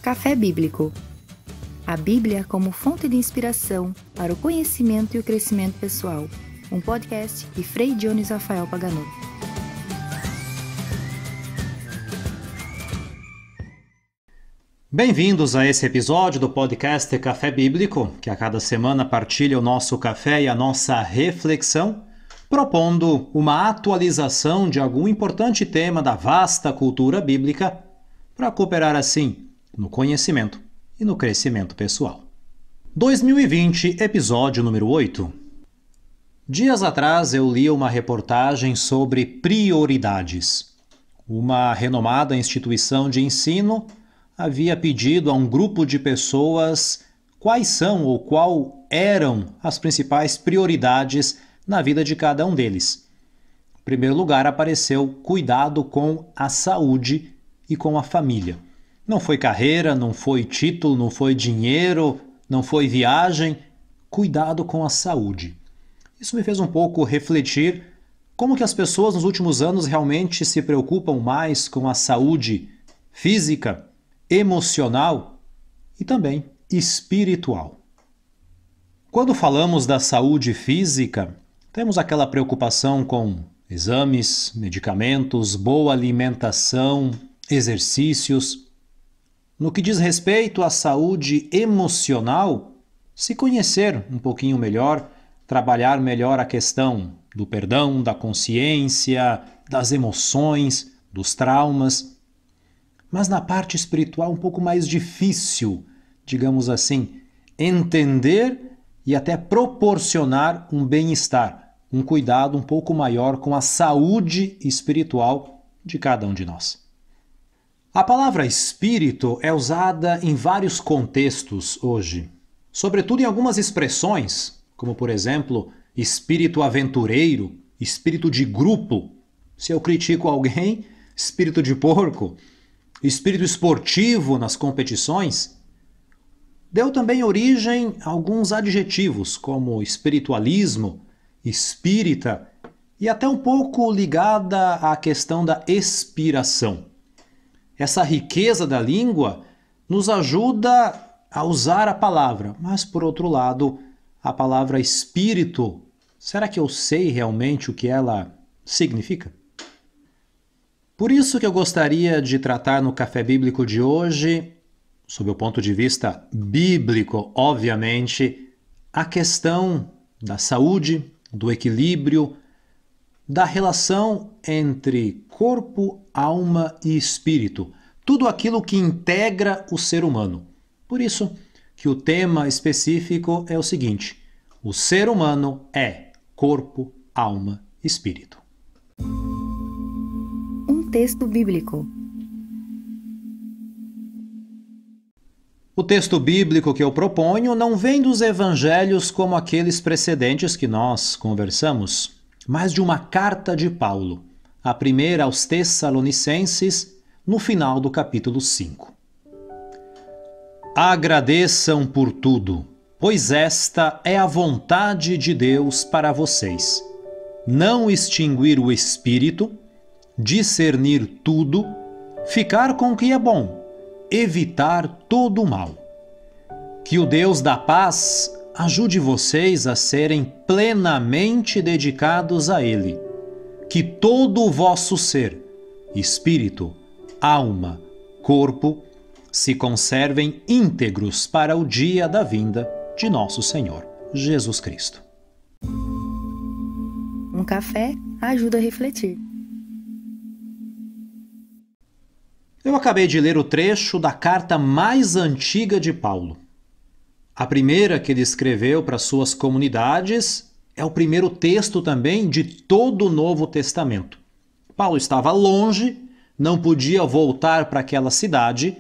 Café Bíblico. A Bíblia como fonte de inspiração para o conhecimento e o crescimento pessoal. Um podcast de Frei Dionis Rafael Paganotto. Bem-vindos a esse episódio do podcast Café Bíblico, que a cada semana partilha o nosso café e a nossa reflexão, propondo uma atualização de algum importante tema da vasta cultura bíblica, para cooperar assim no conhecimento e no crescimento pessoal. 2020, episódio número 8. Dias atrás eu li uma reportagem sobre prioridades. Uma renomada instituição de ensino havia pedido a um grupo de pessoas quais são ou qual eram as principais prioridades na vida de cada um deles. Em primeiro lugar apareceu cuidado com a saúde e com a família. Não foi carreira, não foi título, não foi dinheiro, não foi viagem. Cuidado com a saúde. Isso me fez um pouco refletir como que as pessoas nos últimos anos realmente se preocupam mais com a saúde física, emocional e também espiritual. Quando falamos da saúde física, temos aquela preocupação com exames, medicamentos, boa alimentação, exercícios. No que diz respeito à saúde emocional, se conhecer um pouquinho melhor, trabalhar melhor a questão do perdão, da consciência, das emoções, dos traumas. Mas na parte espiritual um pouco mais difícil, digamos assim, entender e até proporcionar um bem-estar, um cuidado um pouco maior com a saúde espiritual de cada um de nós. A palavra espírito é usada em vários contextos hoje, sobretudo em algumas expressões, como por exemplo, espírito aventureiro, espírito de grupo. Se eu critico alguém, espírito de porco, espírito esportivo nas competições. Deu também origem a alguns adjetivos, como espiritualismo, espírita, e até um pouco ligada à questão da expiração. Essa riqueza da língua nos ajuda a usar a palavra, mas por outro lado, a palavra espírito, será que eu sei realmente o que ela significa? Por isso que eu gostaria de tratar no Café Bíblico de hoje, sob o ponto de vista bíblico, obviamente, a questão da saúde, do equilíbrio, da relação entre corpo, alma e espírito. Tudo aquilo que integra o ser humano. Por isso que o tema específico é o seguinte: o ser humano é corpo, alma e espírito. Um texto bíblico. O texto bíblico que eu proponho não vem dos evangelhos como aqueles precedentes que nós conversamos, mas de uma carta de Paulo, a primeira aos Tessalonicenses, no final do capítulo 5. Agradeçam por tudo, pois esta é a vontade de Deus para vocês. Não extinguir o espírito, discernir tudo, ficar com o que é bom, evitar todo o mal. Que o Deus da paz ajude vocês a serem plenamente dedicados a Ele. Que todo o vosso ser, espírito, alma, corpo, se conservem íntegros para o dia da vinda de nosso Senhor Jesus Cristo. Um café ajuda a refletir. Eu acabei de ler o trecho da carta mais antiga de Paulo. A primeira que ele escreveu para suas comunidades é o primeiro texto também de todo o Novo Testamento. Paulo estava longe, não podia voltar para aquela cidade,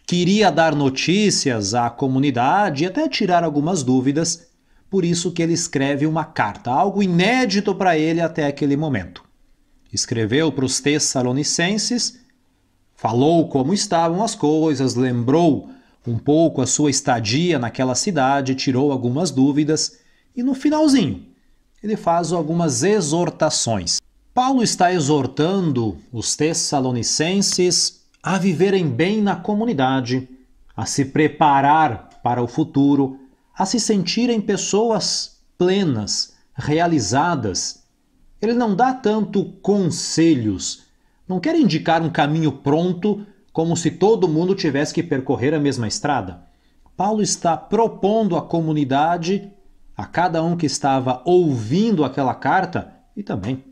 queria dar notícias à comunidade e até tirar algumas dúvidas, por isso que ele escreve uma carta, algo inédito para ele até aquele momento. Escreveu para os Tessalonicenses, falou como estavam as coisas, lembrou um pouco a sua estadia naquela cidade, tirou algumas dúvidas e no finalzinho ele faz algumas exortações. Paulo está exortando os Tessalonicenses a viverem bem na comunidade, a se preparar para o futuro, a se sentirem pessoas plenas, realizadas. Ele não dá tanto conselhos, não quer indicar um caminho pronto como se todo mundo tivesse que percorrer a mesma estrada. Paulo está propondo à comunidade, a cada um que estava ouvindo aquela carta e também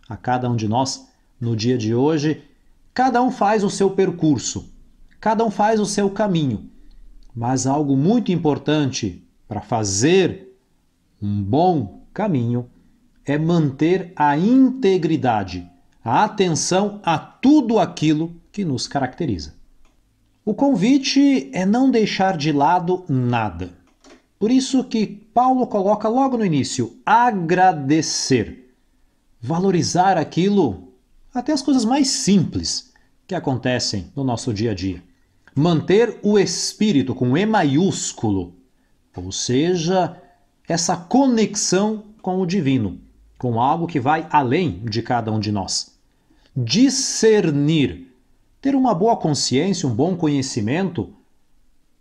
a cada um de nós no dia de hoje, cada um faz o seu percurso, cada um faz o seu caminho, mas algo muito importante para fazer um bom caminho é manter a integridade, a atenção a tudo aquilo que nos caracteriza. O convite é não deixar de lado nada. Por isso que Paulo coloca logo no início, agradecer, valorizar aquilo, até as coisas mais simples que acontecem no nosso dia a dia. Manter o espírito com E maiúsculo, ou seja, essa conexão com o divino, com algo que vai além de cada um de nós. Discernir, ter uma boa consciência, um bom conhecimento,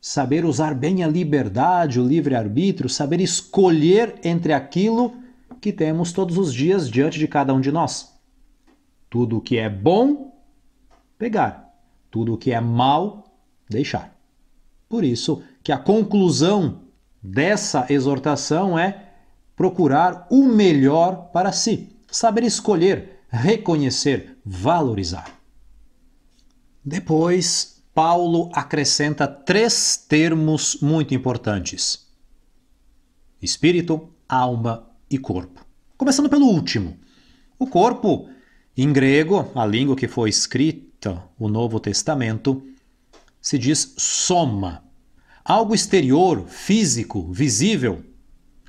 saber usar bem a liberdade, o livre-arbítrio, saber escolher entre aquilo que temos todos os dias diante de cada um de nós. Tudo o que é bom, pegar. Tudo o que é mal, deixar. Por isso que a conclusão dessa exortação é procurar o melhor para si, saber escolher, reconhecer, valorizar. Depois, Paulo acrescenta 3 termos muito importantes: espírito, alma e corpo. Começando pelo último. O corpo, em grego, a língua que foi escrita, o Novo Testamento, se diz soma. Algo exterior, físico, visível.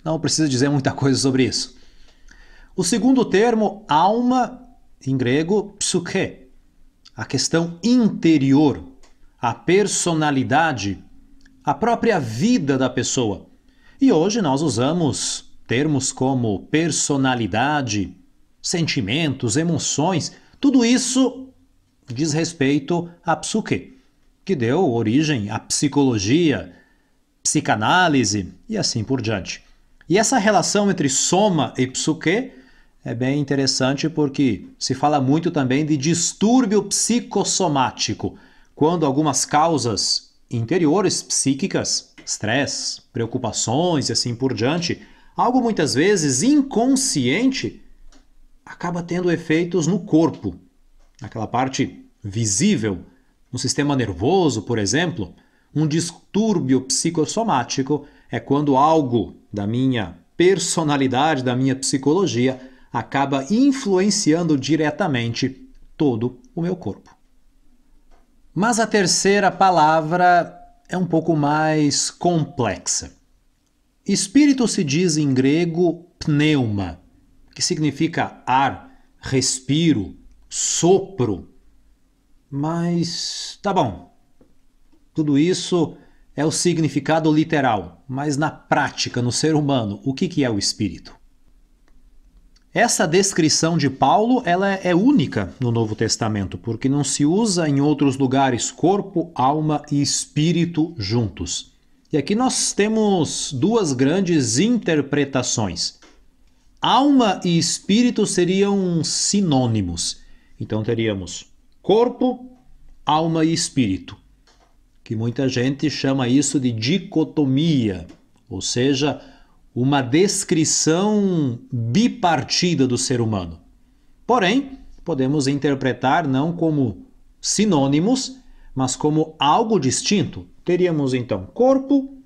Não precisa dizer muita coisa sobre isso. O segundo termo, alma, em grego, psuche. A questão interior, a personalidade, a própria vida da pessoa. E hoje nós usamos termos como personalidade, sentimentos, emoções. Tudo isso diz respeito à psuche, que deu origem à psicologia, psicanálise e assim por diante. E essa relação entre soma e psuche é bem interessante porque se fala muito também de distúrbio psicossomático, quando algumas causas interiores psíquicas, estresse, preocupações e assim por diante, algo muitas vezes inconsciente, acaba tendo efeitos no corpo, naquela parte visível, no sistema nervoso, por exemplo. Um distúrbio psicossomático é quando algo da minha personalidade, da minha psicologia, acaba influenciando diretamente todo o meu corpo. Mas a terceira palavra é um pouco mais complexa. Espírito se diz em grego pneuma, que significa ar, respiro, sopro. Mas tá bom, tudo isso é o significado literal, mas na prática, no ser humano, o que é o espírito? Essa descrição de Paulo ela é única no Novo Testamento, porque não se usa em outros lugares corpo, alma e espírito juntos. E aqui nós temos 2 grandes interpretações. Alma e espírito seriam sinônimos. Então teríamos corpo, alma e espírito, que muita gente chama isso de dicotomia, ou seja, uma descrição bipartida do ser humano. Porém, podemos interpretar não como sinônimos, mas como algo distinto. Teríamos então corpo,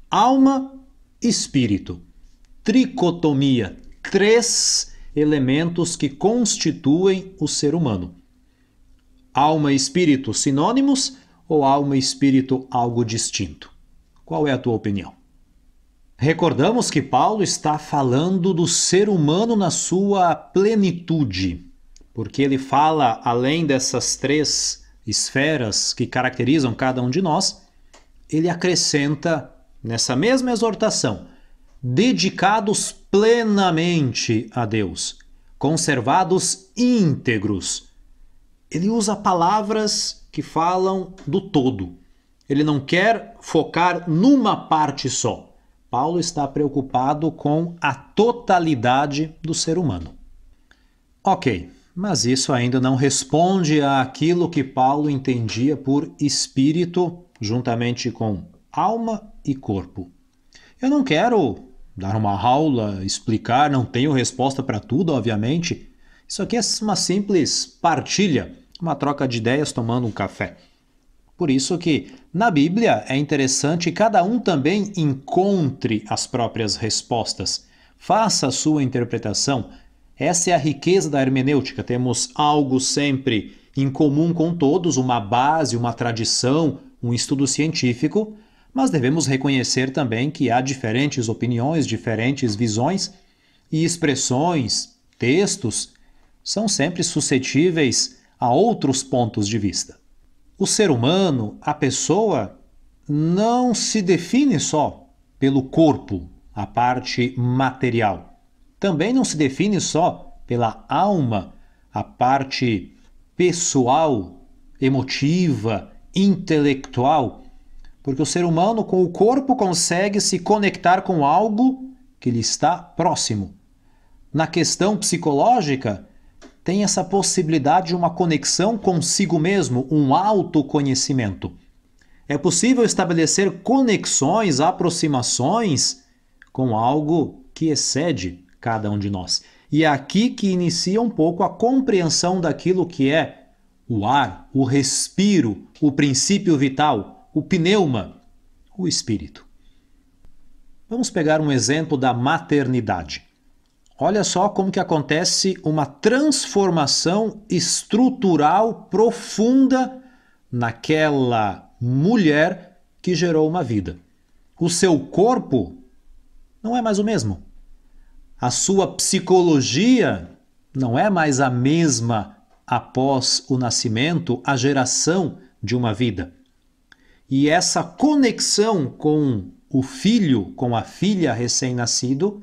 alma, espírito. Tricotomia, 3 elementos que constituem o ser humano. Alma e espírito sinônimos ou alma e espírito algo distinto? Qual é a tua opinião? Recordamos que Paulo está falando do ser humano na sua plenitude, porque ele fala, além dessas 3 esferas que caracterizam cada um de nós, ele acrescenta nessa mesma exortação, dedicados plenamente a Deus, conservados íntegros. Ele usa palavras que falam do todo. Ele não quer focar numa parte só. Paulo está preocupado com a totalidade do ser humano. Ok, mas isso ainda não responde àquilo que Paulo entendia por espírito, juntamente com alma e corpo. Eu não quero dar uma aula, explicar, não tenho resposta para tudo, obviamente. Isso aqui é uma simples partilha, uma troca de ideias tomando um café. Por isso que na Bíblia é interessante que cada um também encontre as próprias respostas, faça a sua interpretação. Essa é a riqueza da hermenêutica, temos algo sempre em comum com todos, uma base, uma tradição, um estudo científico, mas devemos reconhecer também que há diferentes opiniões, diferentes visões e expressões, textos, são sempre suscetíveis a outros pontos de vista. O ser humano, a pessoa, não se define só pelo corpo, a parte material. Também não se define só pela alma, a parte pessoal, emotiva, intelectual, porque o ser humano com o corpo consegue se conectar com algo que lhe está próximo. Na questão psicológica, tem essa possibilidade de uma conexão consigo mesmo, um autoconhecimento. É possível estabelecer conexões, aproximações com algo que excede cada um de nós. E é aqui que inicia um pouco a compreensão daquilo que é o ar, o respiro, o princípio vital, o pneuma, o espírito. Vamos pegar um exemplo da maternidade. Olha só como que acontece uma transformação estrutural profunda naquela mulher que gerou uma vida. O seu corpo não é mais o mesmo. A sua psicologia não é mais a mesma após o nascimento, a geração de uma vida. E essa conexão com o filho, com a filha recém-nascido,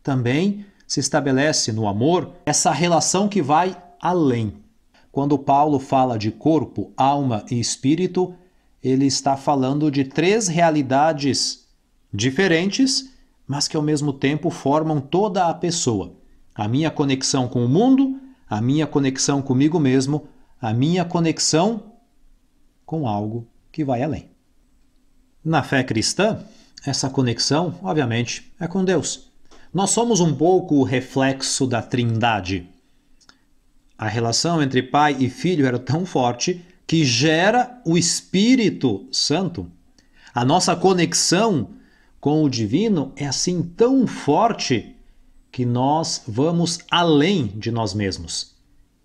também se estabelece no amor, essa relação que vai além. Quando Paulo fala de corpo, alma e espírito, ele está falando de três realidades diferentes, mas que ao mesmo tempo formam toda a pessoa. A minha conexão com o mundo, a minha conexão comigo mesmo, a minha conexão com algo que vai além. Na fé cristã, essa conexão, obviamente, é com Deus. Nós somos um pouco o reflexo da Trindade. A relação entre pai e filho era tão forte que gera o Espírito Santo. A nossa conexão com o divino é assim tão forte que nós vamos além de nós mesmos.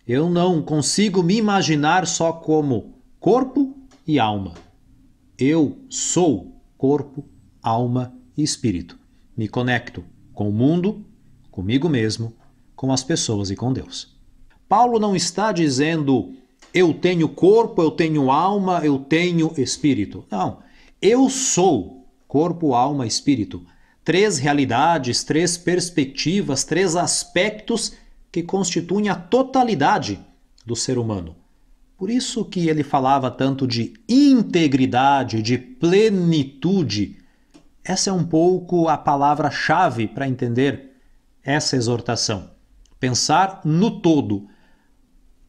Eu não consigo me imaginar só como corpo e alma. Eu sou corpo, alma e espírito. Me conecto com o mundo, comigo mesmo, com as pessoas e com Deus. Paulo não está dizendo eu tenho corpo, eu tenho alma, eu tenho espírito. Não, eu sou corpo, alma e espírito. Três realidades, três perspectivas, três aspectos que constituem a totalidade do ser humano. Por isso que ele falava tanto de integridade, de plenitude. Essa é um pouco a palavra-chave para entender essa exortação. Pensar no todo.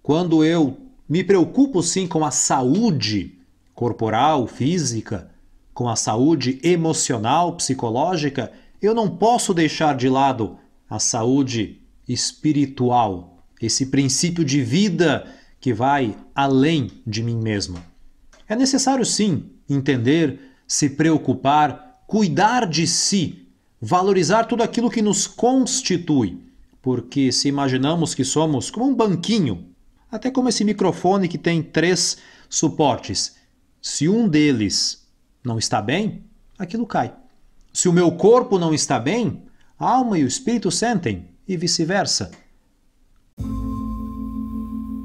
Quando eu me preocupo sim com a saúde corporal, física, com a saúde emocional, psicológica, eu não posso deixar de lado a saúde espiritual, esse princípio de vida que vai além de mim mesmo. É necessário sim entender, se preocupar, cuidar de si, valorizar tudo aquilo que nos constitui, porque se imaginamos que somos como um banquinho, até como esse microfone que tem 3 suportes, se um deles não está bem, aquilo cai. Se o meu corpo não está bem, a alma e o espírito sentem, e vice-versa.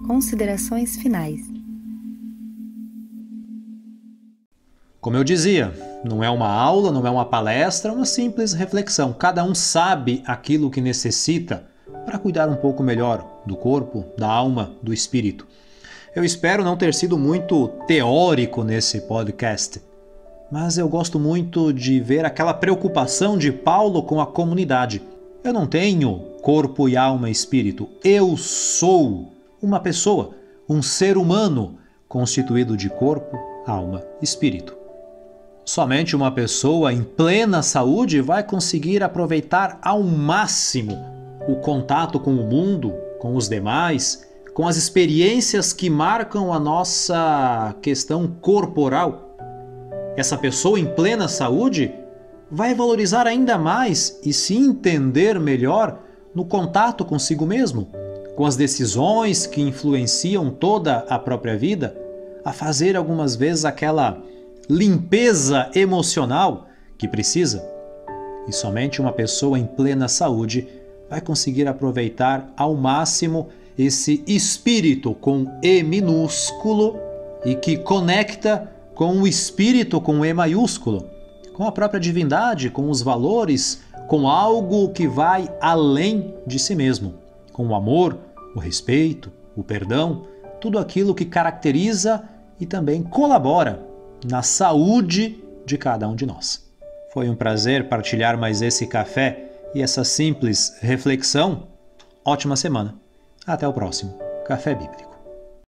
Considerações finais. Como eu dizia, não é uma aula, não é uma palestra, é uma simples reflexão. Cada um sabe aquilo que necessita para cuidar um pouco melhor do corpo, da alma, do espírito. Eu espero não ter sido muito teórico nesse podcast, mas eu gosto muito de ver aquela preocupação de Paulo com a comunidade. Eu não tenho corpo e alma e espírito. Eu sou uma pessoa, um ser humano constituído de corpo, alma e espírito. Somente uma pessoa em plena saúde vai conseguir aproveitar ao máximo o contato com o mundo, com os demais, com as experiências que marcam a nossa questão corporal. Essa pessoa em plena saúde vai valorizar ainda mais e se entender melhor no contato consigo mesmo, com as decisões que influenciam toda a própria vida, a fazer algumas vezes aquela limpeza emocional que precisa. E somente uma pessoa em plena saúde vai conseguir aproveitar ao máximo esse espírito com E minúsculo e que conecta com o espírito com E maiúsculo, com a própria divindade, com os valores, com algo que vai além de si mesmo, com o amor, o respeito, o perdão, tudo aquilo que caracteriza e também colabora na saúde de cada um de nós. Foi um prazer partilhar mais esse café e essa simples reflexão. Ótima semana. Até o próximo Café Bíblico.